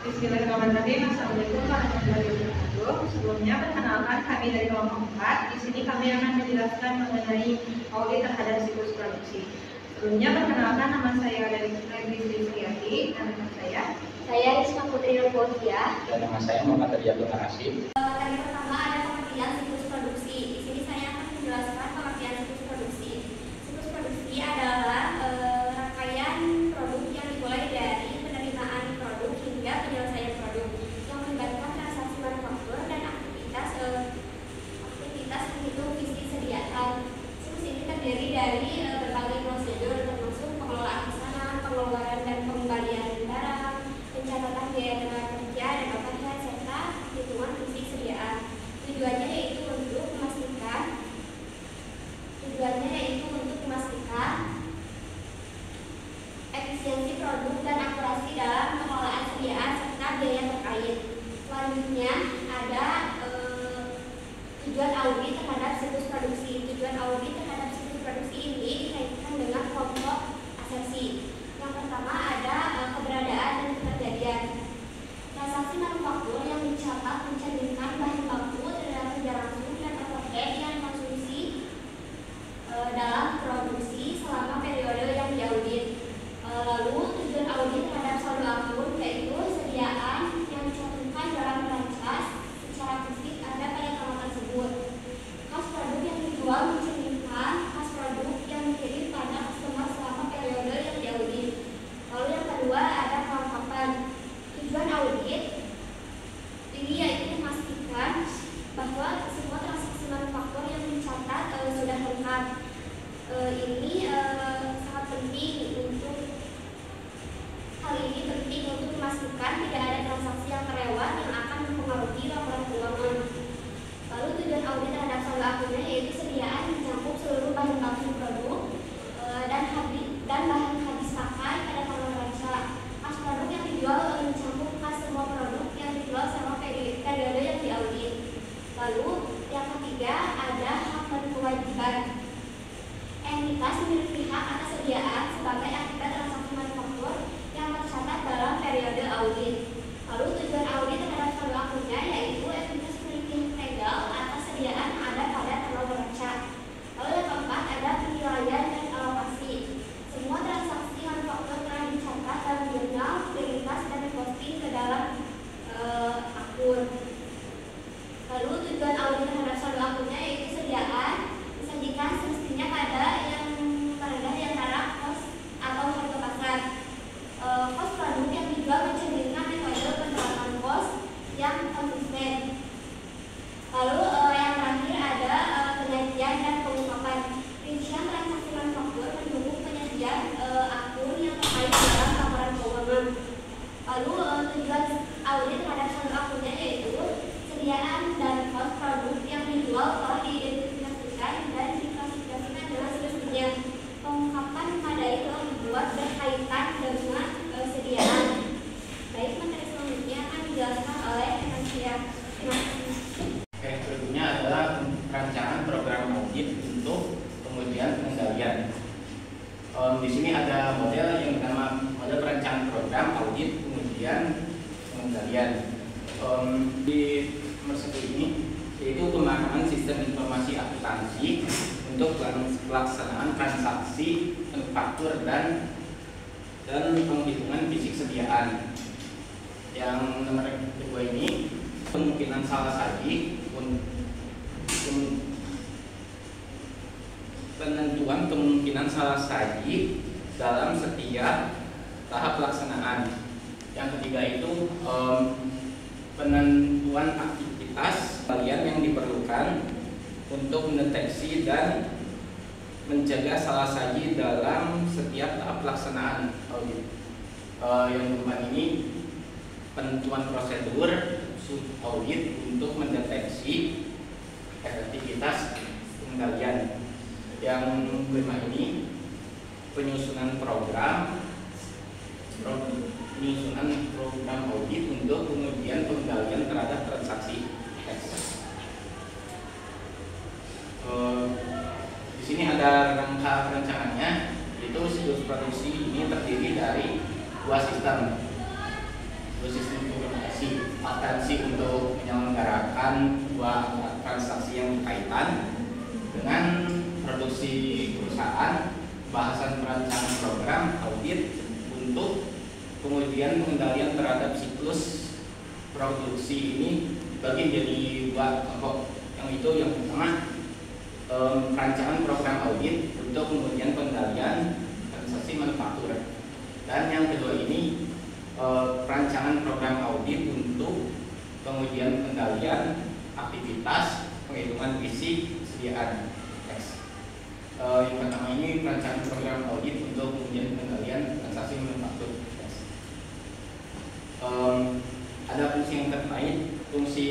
Bismillahirrahmanirrahim. Assalamualaikum warahmatullahi wabarakatuh. Sebelumnya perkenalkan kami dari kelompok 4. Di sini kami akan menjelaskan mengenai audit terhadap siklus produksi. Sebelumnya perkenalkan, nama saya Regri Sriati dan nama saya Risma Putri Nurfauziah. Dan nama saya Muhammad Riyadul Hashim. Yang pertama ada pengertian siklus produksi. Di sini saya akan menjelaskan pengertian siklus produksi. Siklus produksi adalah rangkaian produk yang dimulai dari penerimaan produk hingga penyelesaian produk yang melibatkan transaksi manufaktur dan aktivitas menghitung visi sediaan. Siklus ini terdiri dari berbagai prosedur termasuk pengelolaan pesanan, pengeluaran dan pengembalian barang, pencatatan biaya tenaga kerja dan overhead serta hitungan visi sediaan. Tujuannya yaitu untuk memastikan efisiensi produk dan akurasi dalam pengelolaan sediaan serta biaya terkait. Selanjutnya ada tujuan audit terhadap siklus produksi. Tujuan audit terhadap siklus produksi ini dikaitkan dengan kelompok asersi. Yang pertama ada keberadaan dan keterjadian. Transaksi manufaktur yang mencatat mencerminkan bahan baku terhadap kerja langsung dan overhead yang konsumsi dalam produksi selama periode yang diaudit. Lalu tujuan audit terhadap saldo akur yaitu sediaan yang dicantumkan dalam neraca secara fisik ada pada tanggal tersebut. Kas produk yang dijual mencerminkan kas produk yang dikirim pada customer selama periode yang diaudit. Lalu yang kedua ada kelengkapan. Tujuan audit ini yaitu memastikan bahwa semua transaksi manufaktur yang dicatat sudah lengkap. Ini sangat penting untuk memastikan tidak ada transaksi yang terlewat yang akan mempengaruhi laporan keuangan. Lalu tujuan audit terhadap saldo akunnya yaitu sediaan mencakup seluruh bahan baku produk dan bahan habis pakai pada tanggal neraca. Kas produk yang dijual mencakup kas semua produk yang dijual selama periode yang diaudit. Lalu yang ketiga ada hak dan kewajiban. Entitas memiliki hak atas sediaan sebagai akibat transaksi manufaktur yang tercatat dalam periode audit. Lalu tujuan audit terhadap saldo akunnya yaitu entitas memiliki hak legal atas sediaan ada pada tanggal neraca. Lalu yang keempat ada penilaian dan alokasi. Semua transaksi manufaktur telah dicatat dalam jurnal, prioritas dan diposting ke dalam akun. Lalu tujuan audit terhadap saldo akunnya yaitu sediaan disajikan semestinya pada yang terendah di antara kos atau harga pasar. Kos produk yang dijual mencerminkan metode penerapan kos yang konsisten. Lalu yang terakhir ada penyajian dan pengungkapan. Rincian transaksi manufaktur mendukung penyajian akun yang terkait dalam laporan keuangan. Lalu tujuan audit terhadap saldo akunnya yaitu sediaan dan kos produk yang dijual telah diidentifikasikan dan diklasifikasikan dengan semestinya. Pengungkapan memadai telah dibuat berkaitan dengan sediaan. Baik, materi selanjutnya akan dijelaskan oleh rekan saya. Terima kasih. Oke, berikutnya adalah rancangan program audit untuk kemudian pengendalian. Di sini ada model yang bernama model perencanaan program audit kemudian pengendalian. Di nomor 1 ini yaitu pemahaman sistem informasi akuntansi untuk pelaksanaan transaksi manufaktur dan penghitungan fisik sediaan. Yang nomor 2 ini kemungkinan salah saji penentuan kemungkinan salah saji dalam setiap tahap pelaksanaan. Yang ketiga itu penentuan aktivitas kalian yang diperlukan untuk mendeteksi dan mencegah salah saji dalam setiap tahap pelaksanaan audit. Yang keempat ini penentuan prosedur sub audit untuk mendeteksi efektivitas pengendalian. Yang kelima ini penyusunan program audit untuk kemudian pengendalian terhadap transaksi. Di sini ada rangka perencanannya, yaitu siklus produksi ini terdiri dari dua sistem akuntansi untuk menyelenggarakan dua transaksi yang berkaitan dengan produksi perusahaan, bahasan perancangan program audit untuk kemudian pengendalian terhadap siklus produksi ini bagi jadi dua kelompok. Yang pertama perancangan program audit untuk kemudian pengendalian transaksi manufaktur, dan yang kedua ini perancangan program audit untuk kemudian pengendalian aktivitas penghitungan fisik sediaan teks. Yang pertama ini perancangan program audit untuk kemudian pengendalian transaksi manufaktur teks. Ada fungsi yang terkait. Fungsi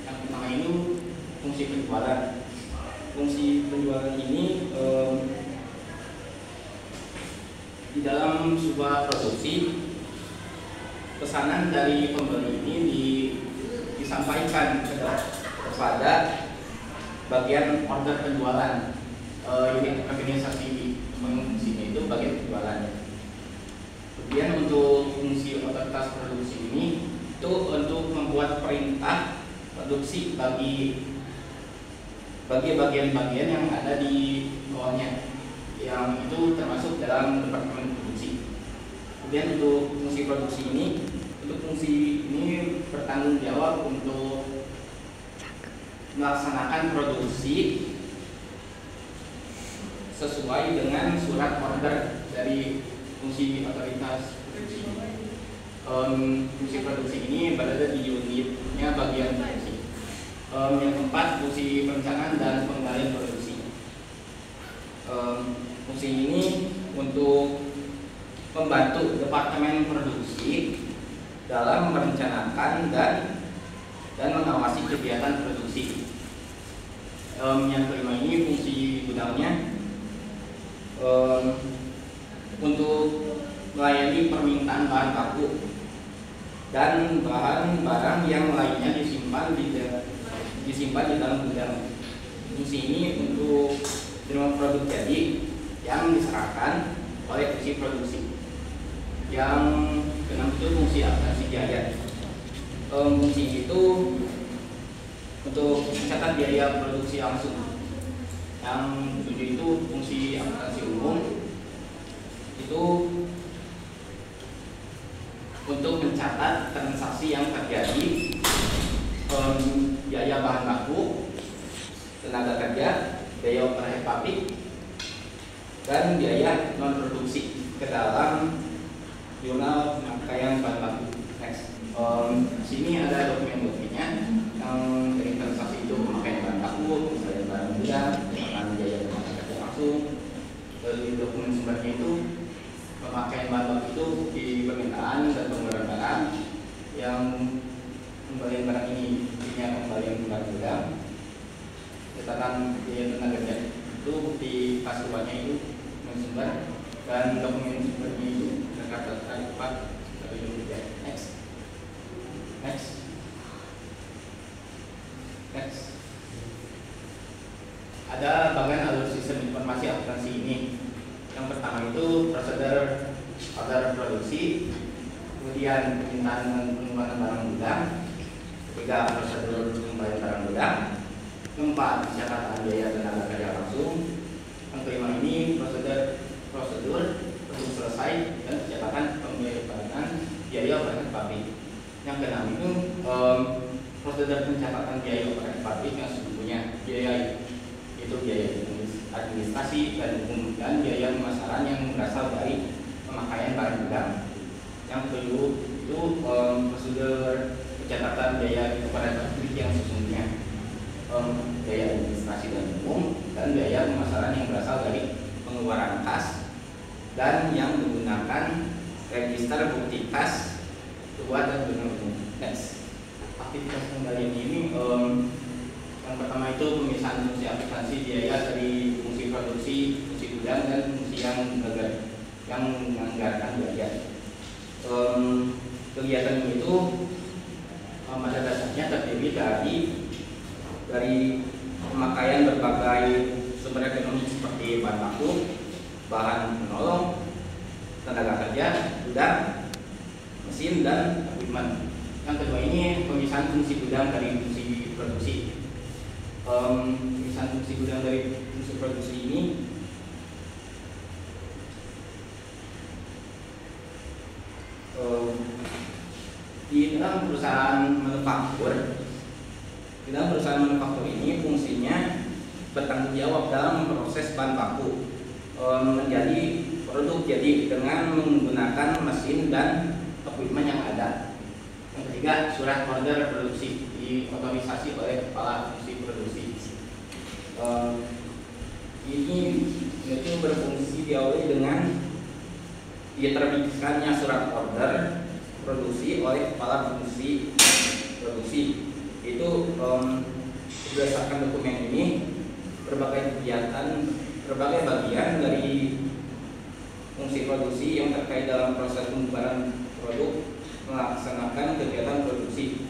yang pertama itu fungsi penjualan. Fungsi penjualan ini di dalam sebuah produksi, pesanan dari pembeli ini disampaikan kepada bagian order penjualan. Unit organisasi fungsinya itu bagian penjualan. Kemudian untuk fungsi otoritas produksi ini itu untuk membuat perintah produksi bagi bagian-bagian yang ada di bawahnya, yang itu termasuk dalam departemen produksi. Kemudian untuk fungsi produksi ini bertanggung jawab untuk melaksanakan produksi sesuai dengan surat order dari fungsi otoritas produksi. Fungsi produksi ini berada di unitnya bagian produksi. Yang keempat, fungsi perencanaan dan pengendalian produksi. Fungsi ini untuk membantu departemen produksi dalam merencanakan dan mengawasi kegiatan produksi. Yang kelima ini fungsi gudangnya untuk melayani permintaan bahan baku dan bahan barang yang lainnya disimpan di dalam gudang. Fungsi ini untuk menerima produk jadi yang diserahkan oleh fungsi produksi. Yang keenam itu fungsi akuntansi biaya. Fungsi itu untuk mencatat biaya produksi langsung. Yang ketujuh itu fungsi akuntansi umum, itu untuk mencatat transaksi yang terjadi, biaya bahan baku, tenaga kerja, biaya operasi pabrik, dan biaya non produksi ke dalam jurnal pemakaian bahan baku. Next, sini ada dokumen-dokumennya yang dari transaksi itu pemakaian bahan baku, misalnya barang gudang, biaya tenaga kerja langsung. Dari dokumen sumbernya itu pemakaian bahan baku itu di permintaan dan penggunaan barang, yang pembelian barang ini intinya pembelian barang gudang, catatan biaya tenaga kerja itu di kas keduanya itu sumber, dan dokumen sumbernya itu tercatat cepat atau juga. Next. Ada bagian alur sistem informasi akuntansi ini. Yang pertama itu prosedur order produksi, kemudian permintaan pengeluaran barang gudang, ketiga prosedur pembelian barang gudang, keempat catatan biaya tenaga kerja langsung, yang kelima ini prosedur untuk selesai dan catatan pembayaran biaya operasi pabrik. Yang keenam itu prosedur pencatatan biaya operasi pabrik yang sesungguhnya biaya itu biaya administrasi dan umum dan biaya pemasaran yang berasal dari pemakaian barang gudang. Yang ketujuh itu prosedur pencatatan biaya operasi pabrik yang sesungguhnya, biaya administrasi dan umum dan biaya pemasaran yang berasal dari pengeluaran kas dan yang menggunakan register bukti kas buat dan guna umum. Aktivitas pengendalian ini yang pertama itu pemisahan fungsi akuntansi biaya dari fungsi produksi, fungsi gudang, dan fungsi yang menganggarkan biaya. Kegiatan itu pada dasarnya terdiri dari pemakaian berbagai sumber ekonomi seperti bahan baku, bahan penolong, tenaga kerja, gudang, mesin, dan equipment. Yang kedua ini pemisahan fungsi gudang dari fungsi produksi. Pemisahan fungsi gudang dari fungsi produksi ini di dalam perusahaan manufaktur ini fungsinya bertanggung jawab dalam proses bahan baku menjadi produk jadi dengan menggunakan mesin dan equipment yang ada. Yang ketiga, surat order produksi diotorisasi oleh kepala fungsi produksi. Ini itu berfungsi diawali dengan diterbitkannya surat order produksi oleh kepala fungsi produksi. Itu berdasarkan dokumen ini berbagai bagian dari fungsi produksi yang terkait dalam proses pembubaran produk melaksanakan kegiatan produksi.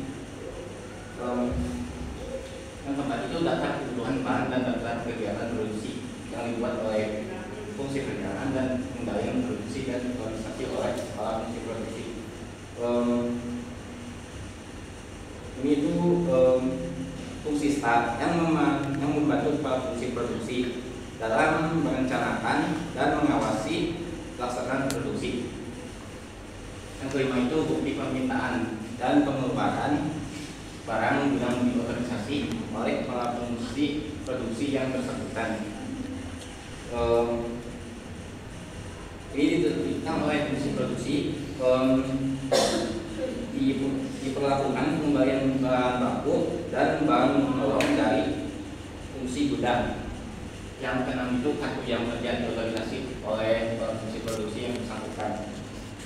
Yang keempat itu daftar kebutuhan bahan dan daftar kegiatan produksi yang dibuat oleh fungsi perencanaan dan pengendalian produksi dan organisasi oleh kepala fungsi produksi. Ini itu fungsi staff yang membantu kepala fungsi produksi dalam merencanakan dan mengawasi pelaksanaan produksi. Yang kelima itu bukti permintaan dan pengeluaran barang gudang diotorisasi oleh kepala fungsi produksi yang bersangkutan. Ini diterbitkan oleh fungsi produksi diperlakukan pengembalian bahan baku dan bahan penolong dari fungsi gudang. Yang keenam itu kartu jam kerja diotorisasi oleh fungsi produksi yang bersangkutan.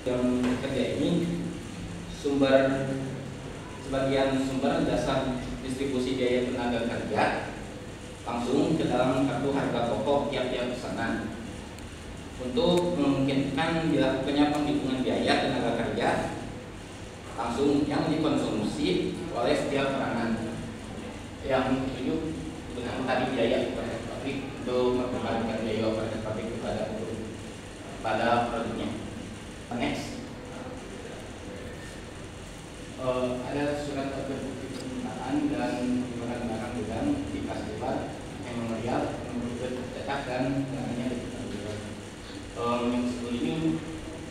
Jam kerja ini sebagian sumber dasar distribusi biaya tenaga kerja langsung ke dalam kartu harga pokok tiap-tiap pesanan. Untuk memungkinkan dilakukannya penghitungan biaya tenaga kerja langsung yang dikonsumsi oleh setiap peranan. Yang ketujuh, dengan tadi biaya operasional pabrik untuk mengembalikan biaya operasional pabrik pada produknya. Next, ada surat bukti permintaan dan barang gudang di kas depan memorial, nomor cetak dan namanya dibutuhkan. Yang sebelum ini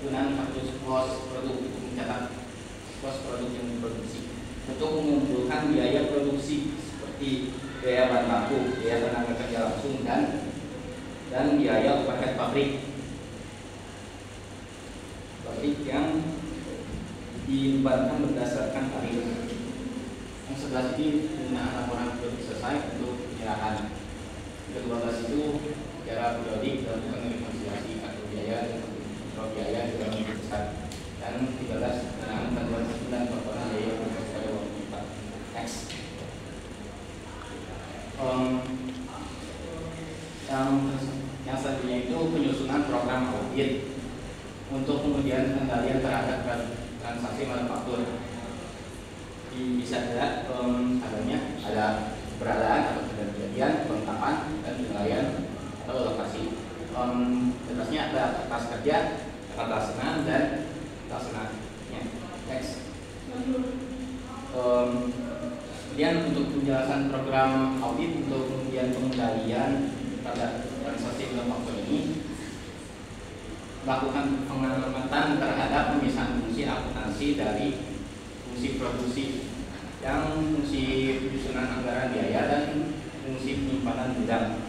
penggunaan kartu pos produk untuk mencatat pos produk yang diproduksi untuk mengumpulkan biaya produksi seperti biaya bahan baku, biaya tenaga kerja langsung dan biaya overhead pabrik yang dibebankan berdasarkan tarif. Yang 11 ini penggunaan laporan produk selesai untuk penyerahan. Yang 12 itu secara periodik dilakukan rekonsiliasi kartu biaya dan kontrol biaya dalam perusahaan. Dan 13 penggunaan bantuan dan pelaporan biaya untuk pada waktu 4 X. Yang selanjutnya itu penyusunan program audit untuk kemudian pengendalian terhadap transaksi manufaktur. Bisa dilihat adanya ada keberadaan atau kejadian, penetapan dan penilaian atau lokasi. Atasnya ada kertas kerja, kertas senam dan pelaksananya. Next. Kemudian untuk penjelasan program audit untuk kemudian pengendalian terhadap transaksi manufaktur ini melakukan pengamatan terhadap pemisahan fungsi akuntansi dari fungsi produksi, yang fungsi penyusunan anggaran biaya dan fungsi penyimpanan gudang.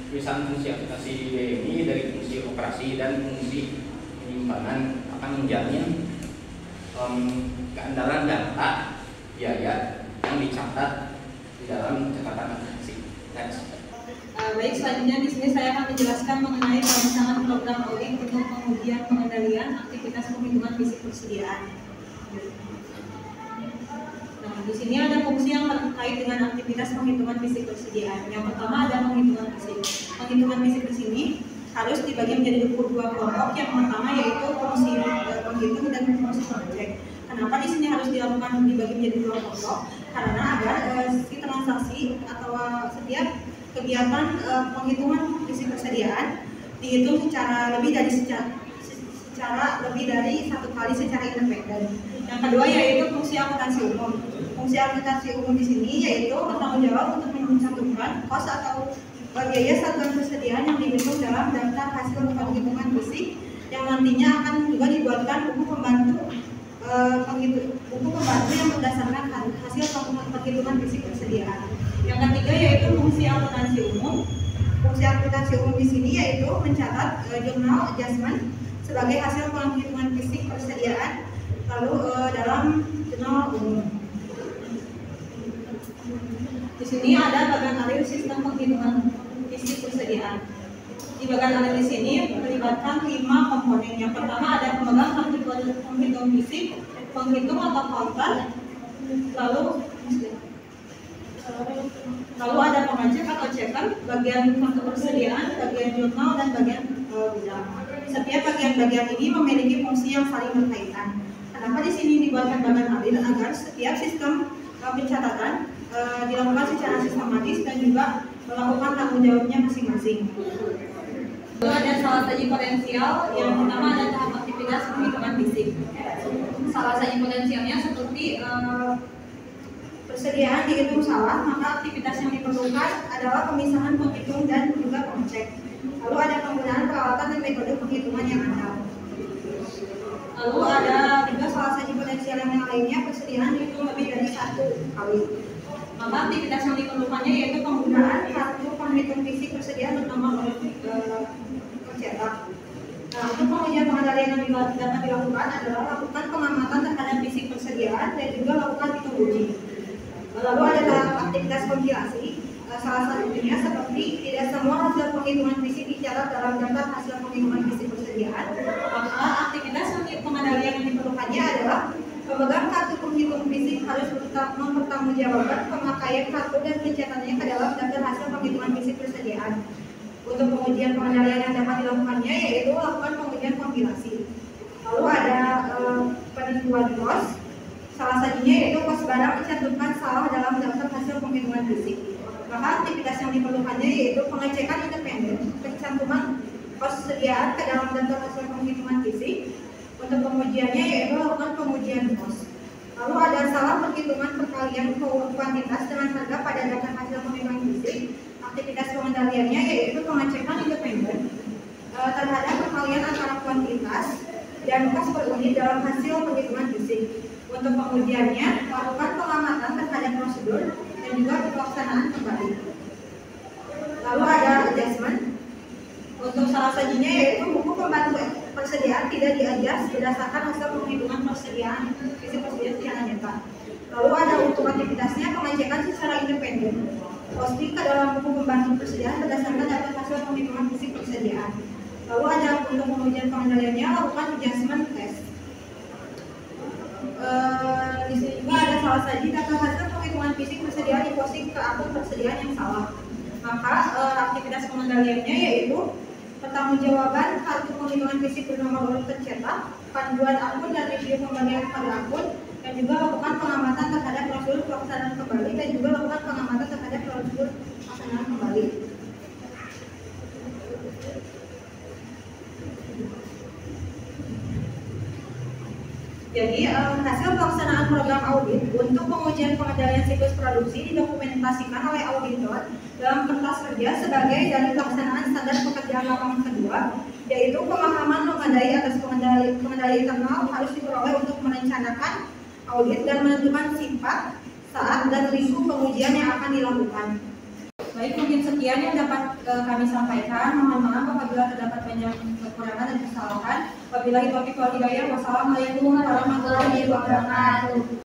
Pemisahan fungsi akuntansi ini dari fungsi operasi dan fungsi penyimpanan akan menjamin keandalan data biaya yang dicatat di dalam catatan akuntansi. Next. Baik, selanjutnya di sini saya akan menjelaskan mengenai perancangan program audit untuk pengujian pengendalian aktivitas penghitungan fisik persediaan. Nah, di sini ada fungsi yang terkait dengan aktivitas penghitungan fisik persediaan. Yang pertama ada penghitungan fisik. Penghitungan fisik di sini harus dibagi menjadi dua kelompok. Yang pertama yaitu fungsi penghitung dan fungsi pengecek. Kenapa di sini harus dilakukan dibagi menjadi dua kelompok? Karena agar si transaksi atau setiap kegiatan penghitungan fisik persediaan dihitung secara lebih dari secara lebih dari satu kali secara independen. Yang kedua yaitu fungsi akuntansi umum. Fungsi akuntansi umum di sini yaitu bertanggung jawab untuk mencantumkan kos atau biaya satuan persediaan yang dihitung dalam daftar hasil penghitungan fisik yang nantinya akan juga dibuatkan buku pembantu yang berdasarkan hasil penghitungan fisik persediaan. Yang ketiga yaitu fungsi akuntansi umum. Fungsi akuntansi umum di sini yaitu mencatat journal adjustment sebagai hasil penghitungan fisik persediaan lalu dalam jurnal umum. Di sini ada bagian alih sistem penghitungan fisik persediaan. Di bagian alih di sini melibatkan 5 komponen. Yang pertama ada pemegang kartu penghitung fisik, penghitung atau counter, lalu ada pengecek atau checker, bagian kartu persediaan, bagian jurnal, dan bagian gudang. Setiap bagian-bagian ini memiliki fungsi yang saling berkaitan. Kenapa di sini dibuatkan bagian alih? Agar setiap sistem pencatatan dilakukan secara sistematis dan juga melakukan tanggung jawabnya masing-masing. Lalu ada salah satu potensial, yang pertama ada tahap aktivitas penghitungan fisik. Salah satu potensialnya seperti persediaan dihitung salah, maka aktivitas yang diperlukan adalah pemisahan penghitung dan juga pengecek. Lalu ada penggunaan peralatan dan metode penghitungan yang andal. Lalu ada juga salah satu potensial yang lainnya, persediaan dihitung lebih dari 1 kali. Maka aktivitas yang diperlukannya yaitu penggunaan kartu penghitung fisik persediaan bernomor tercetak. Nah, untuk pengujian pengendalian yang dapat dilakukan adalah lakukan pengamatan terhadap fisik persediaan dan juga lakukan hitung uji. Lalu ada dalam aktivitas kompilasi, salah satunya seperti tidak semua hasil penghitungan fisik dicatat dalam daftar hasil penghitungan fisik persediaan. Maka aktivitas pengendalian yang diperlukannya adalah pemegang kartu penghitung fisik harus mempertanggungjawabkan pemakaian kartu dan pencatatannya ke dalam daftar hasil penghitungan fisik persediaan. Untuk pengujian pengendalian yang dapat dilakukannya yaitu lakukan pengujian kompilasi. Lalu ada penentuan kos. Salah satunya yaitu kos barang dicantumkan salah dalam daftar hasil penghitungan fisik. Maka aktivitas yang diperlukannya yaitu pengecekan independen, pencantuman kos persediaan ke dalam daftar hasil penghitungan fisik. Untuk pengujiannya yaitu lakukan pengujian kos. Lalu ada salah perhitungan perkalian kuantitas dengan harga pada daftar hasil penghitungan fisik. Aktivitas pengendaliannya yaitu pengecekan independen terhadap perkalian antara kuantitas dan kos per unit dalam hasil penghitungan fisik. Untuk pengujiannya, lakukan pengamatan terhadap prosedur dan juga pelaksanaan kembali. Lalu ada adjustment. Untuk salah sajinya yaitu buku pembantu persediaan tidak diadjust berdasarkan hasil penghitungan persediaan fisik persediaan secara nyata. Lalu ada untuk aktivitasnya pengecekan secara independen. Posting ke dalam buku pembantu persediaan berdasarkan data hasil penghitungan fisik persediaan. Lalu ada untuk pengujian pengendaliannya lakukan adjustment test. Di sini juga ada salah saji data hasil penghitungan fisik persediaan diposting ke akun persediaan yang salah. Maka aktivitas pengendaliannya yaitu pertanggungjawaban kartu penghitungan fisik bernomor urut tercetak, panduan akun dan review pembagian pada akun, dan juga lakukan pengamatan terhadap prosedur pelaksanaan kembali dan juga lakukan pengamatan terhadap prosedur pelaksanaan kembali. Jadi hasil pelaksanaan program audit untuk pengujian pengendalian siklus produksi didokumentasikan oleh auditor dalam kertas kerja sebagai dalil pelaksanaan standar pekerjaan lapangan kedua, yaitu pemahaman mengenai atas pengendali internal harus diperoleh untuk merencanakan audit dan menentukan sifat, saat, dan risiko pengujian yang akan dilakukan. Baik, mungkin sekian yang dapat kami sampaikan. Mohon maaf apabila terdapat banyak kekurangan dan kesalahan. Wabillahi taufiq wal hidayah. Wassalamualaikum warahmatullahi wabarakatuh.